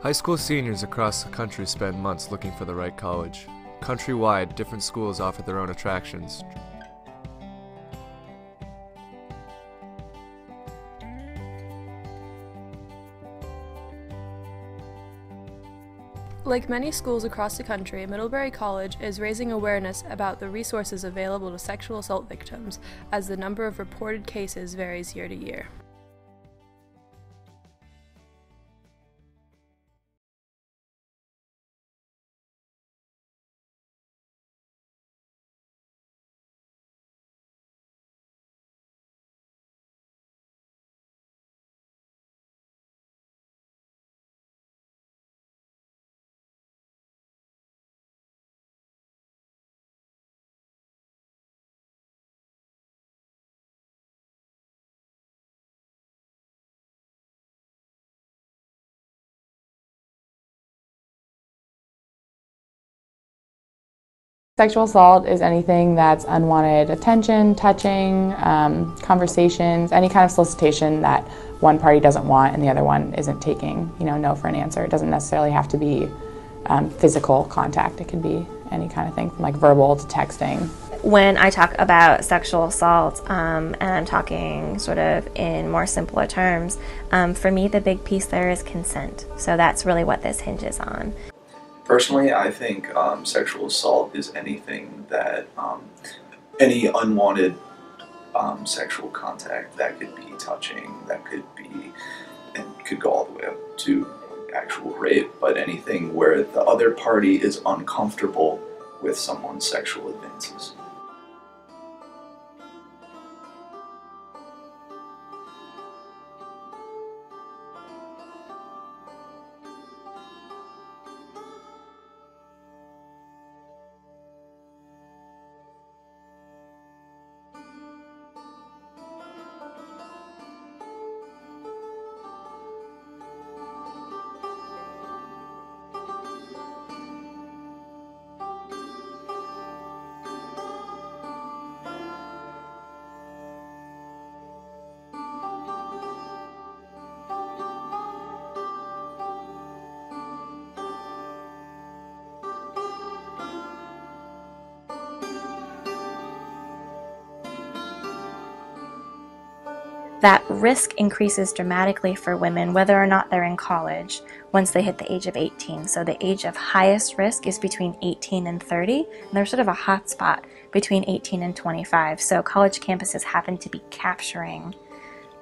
High school seniors across the country spend months looking for the right college. Countrywide, different schools offer their own attractions. Like many schools across the country, Middlebury College is raising awareness about the resources available to sexual assault victims, as the number of reported cases varies year to year. Sexual assault is anything that's unwanted attention, touching, conversations, any kind of solicitation that one party doesn't want and the other one isn't taking, no for an answer. It doesn't necessarily have to be physical contact. It can be any kind of thing from like verbal to texting. When I talk about sexual assault, and I'm talking sort of in more simpler terms, for me the big piece there is consent. So that's really what this hinges on. Personally, I think sexual assault is anything that, any unwanted sexual contact that could be touching, that could be, and could go all the way up to actual rape, but anything where the other party is uncomfortable with someone's sexual advances. That risk increases dramatically for women whether or not they're in college once they hit the age of 18. So the age of highest risk is between 18 and 30, and there's sort of a hot spot between 18 and 25. So college campuses happen to be capturing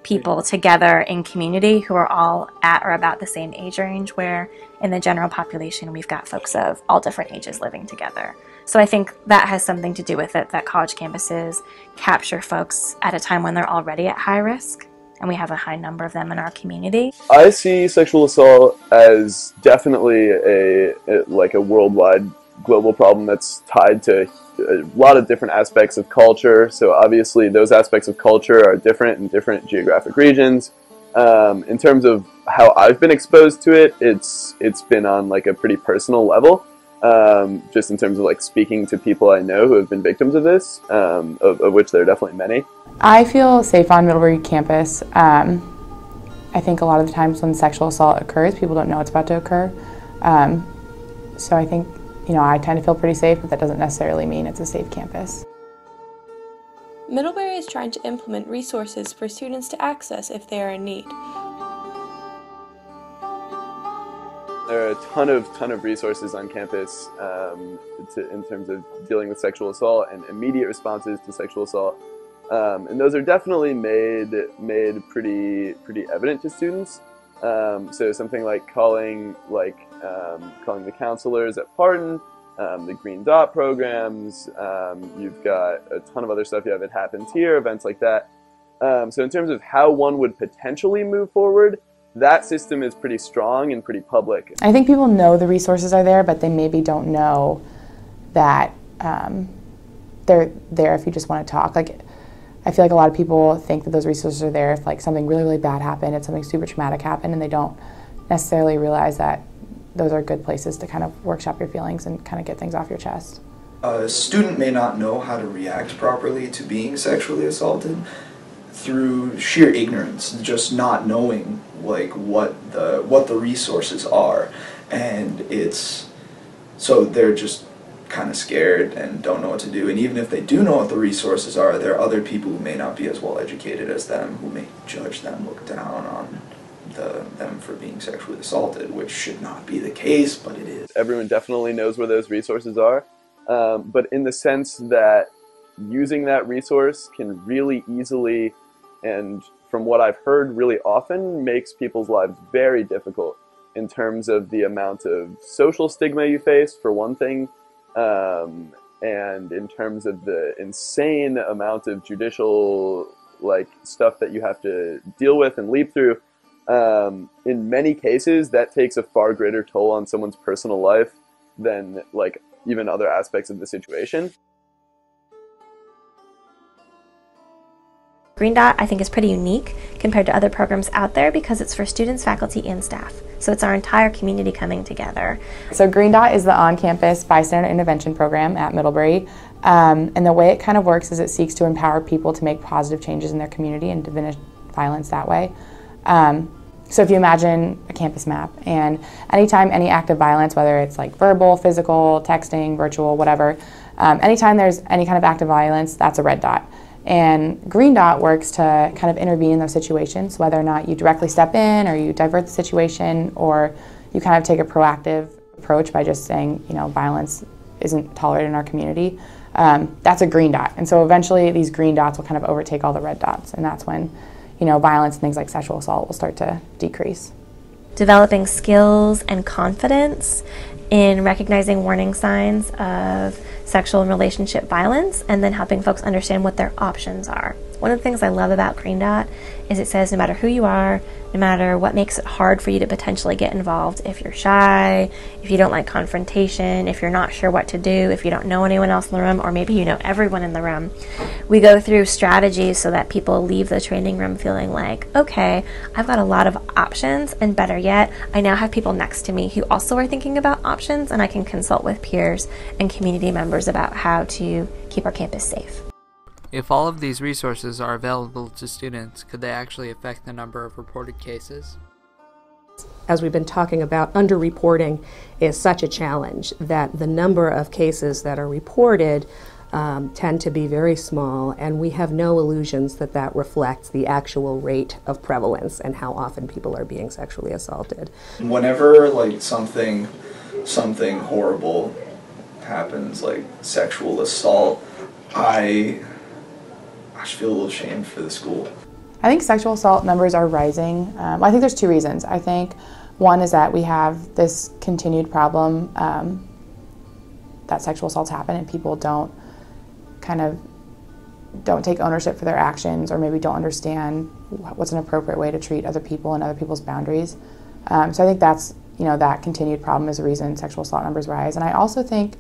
people together in community who are all at or about the same age range, where in the general population we've got folks of all different ages living together. So I think that has something to do with it, that college campuses capture folks at a time when they're already at high risk, and we have a high number of them in our community. I see sexual assault as definitely a worldwide global problem that's tied to a lot of different aspects of culture. So obviously those aspects of culture are different in different geographic regions. In terms of how I've been exposed to it, it's been on like a pretty personal level. Just in terms of like speaking to people I know who have been victims of this, of which there are definitely many. I feel safe on Middlebury campus. I think a lot of the times when sexual assault occurs, people don't know it's about to occur. So I think, I tend to feel pretty safe, but that doesn't necessarily mean it's a safe campus. Middlebury is trying to implement resources for students to access if they are in need. There are a ton of resources on campus in terms of dealing with sexual assault and immediate responses to sexual assault, and those are definitely made pretty evident to students. So something like calling the counselors at Parton, the Green Dot programs. You've got a ton of other stuff. You have It Happens Here, events like that. So in terms of how one would potentially move forward, that system is pretty strong and pretty public. I think people know the resources are there, but they maybe don't know that they're there if you just want to talk. Like, I feel like a lot of people think that those resources are there if like something really, really bad happened, if something super traumatic happened, and they don't necessarily realize that those are good places to kind of workshop your feelings and kind of get things off your chest. A student may not know how to react properly to being sexually assaulted. through sheer ignorance, just not knowing like what the resources are, and so they're just kind of scared and don't know what to do. And even if they do know what the resources are, there are other people who may not be as well educated as them, who may judge them, look down on them for being sexually assaulted, which should not be the case, but it is. Everyone definitely knows where those resources are, but in the sense that using that resource can really easily, and from what I've heard really often, makes people's lives very difficult in terms of the amount of social stigma you face, for one thing, and in terms of the insane amount of judicial stuff that you have to deal with and leap through. In many cases, that takes a far greater toll on someone's personal life than even other aspects of the situation. Green Dot, I think, is pretty unique compared to other programs out there because it's for students, faculty, and staff. So it's our entire community coming together. So Green Dot is the on-campus bystander intervention program at Middlebury. And the way it kind of works is it seeks to empower people to make positive changes in their community and diminish violence that way. So if you imagine a campus map, and anytime any act of violence, whether it's like verbal, physical, texting, virtual, whatever, anytime there's any kind of act of violence, that's a red dot. And Green Dot works to kind of intervene in those situations, whether or not you directly step in or you divert the situation, or you kind of take a proactive approach by just saying, violence isn't tolerated in our community. That's a green dot. And so eventually these green dots will kind of overtake all the red dots, and that's when violence and things like sexual assault will start to decrease. Developing skills and confidence in recognizing warning signs of sexual and relationship violence, and then helping folks understand what their options are. One of the things I love about Green Dot is it says no matter who you are, no matter what makes it hard for you to potentially get involved, if you're shy, if you don't like confrontation, if you're not sure what to do, if you don't know anyone else in the room, or maybe you know everyone in the room, we go through strategies so that people leave the training room feeling like, okay, I've got a lot of options, and better yet, I now have people next to me who also are thinking about options, and I can consult with peers and community members about how to keep our campus safe. If all of these resources are available to students, could they actually affect the number of reported cases? As we've been talking about, underreporting is such a challenge that the number of cases that are reported tend to be very small, and we have no illusions that that reflects the actual rate of prevalence and how often people are being sexually assaulted. Whenever something horrible happens, like sexual assault, I just feel a little ashamed for the school. I think sexual assault numbers are rising. I think there's two reasons. I think one is that we have this continued problem that sexual assaults happen and people don't take ownership for their actions, or maybe don't understand what's an appropriate way to treat other people and other people's boundaries. So I think that's, that continued problem is the reason sexual assault numbers rise. And I also think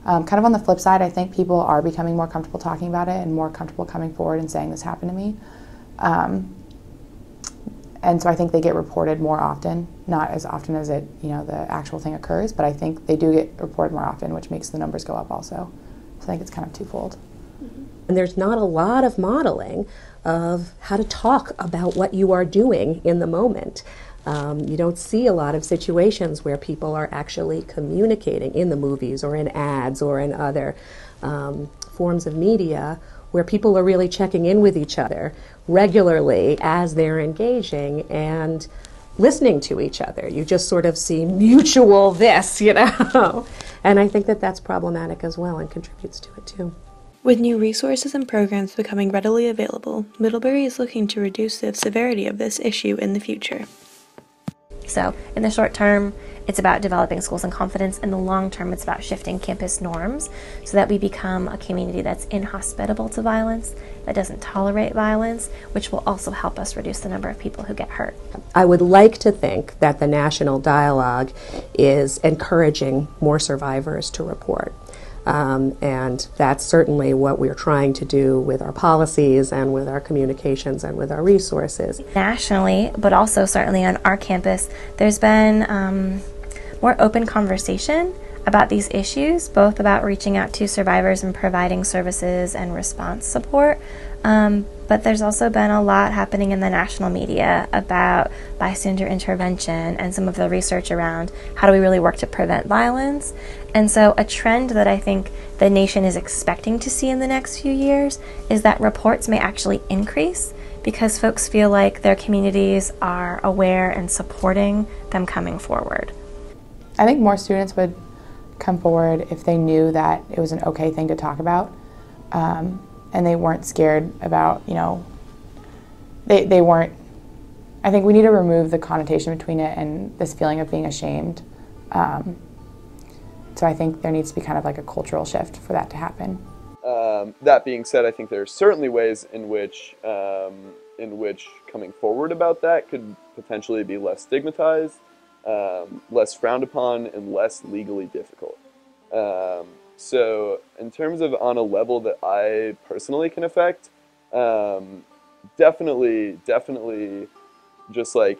kind of on the flip side, I think people are becoming more comfortable talking about it and more comfortable coming forward and saying this happened to me. And so I think they get reported more often, not as often as the actual thing occurs, but I think they do get reported more often, which makes the numbers go up also. So I think it's kind of twofold. And there's not a lot of modeling of how to talk about what you are doing in the moment. You don't see a lot of situations where people are actually communicating in the movies or in ads or in other forms of media where people are really checking in with each other regularly as they're engaging and listening to each other. You just sort of see mutual this, And I think that that's problematic as well and contributes to it too. With new resources and programs becoming readily available, Middlebury is looking to reduce the severity of this issue in the future. So in the short term, it's about developing schools and confidence. In the long term, it's about shifting campus norms so that we become a community that's inhospitable to violence, that doesn't tolerate violence, which will also help us reduce the number of people who get hurt. I would like to think that the national dialogue is encouraging more survivors to report. And that's certainly what we're trying to do with our policies and with our communications and with our resources. Nationally, but also certainly on our campus, there's been more open conversation about these issues, both about reaching out to survivors and providing services and response support. But there's also been a lot happening in the national media about bystander intervention and some of the research around how do we really work to prevent violence. And so a trend that I think the nation is expecting to see in the next few years is that reports may actually increase because folks feel like their communities are aware and supporting them coming forward. I think more students would come forward if they knew that it was an okay thing to talk about, and they weren't scared about, they weren't, I think we need to remove the connotation between it and this feeling of being ashamed. So I think there needs to be kind of like a cultural shift for that to happen. That being said, I think there are certainly ways in which coming forward about that could potentially be less stigmatized, less frowned upon, and less legally difficult. So in terms of on a level that I personally can affect, definitely just like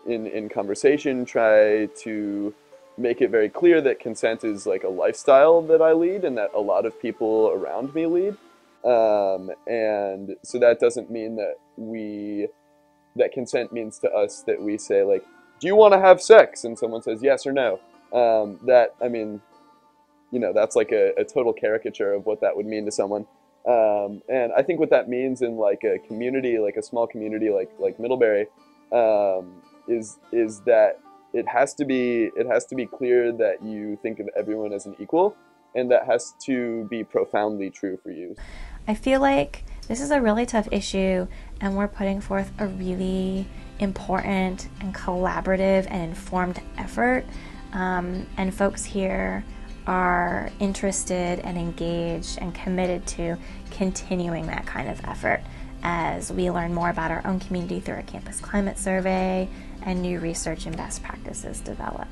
in conversation, try to make it very clear that consent is like a lifestyle that I lead and that a lot of people around me lead. And so that doesn't mean that consent means to us that we say like, do you want to have sex? And someone says yes or no. That's like a total caricature of what that would mean to someone. And I think what that means in like a community, like a small community like Middlebury, is that it has to be clear that you think of everyone as an equal, and that has to be profoundly true for you. I feel like this is a really tough issue, and we're putting forth a really important and collaborative and informed effort, and folks here are interested and engaged and committed to continuing that kind of effort as we learn more about our own community through our campus climate survey and new research and best practices develop.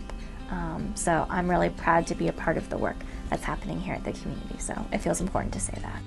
So I'm really proud to be a part of the work that's happening here at the community, so it feels important to say that.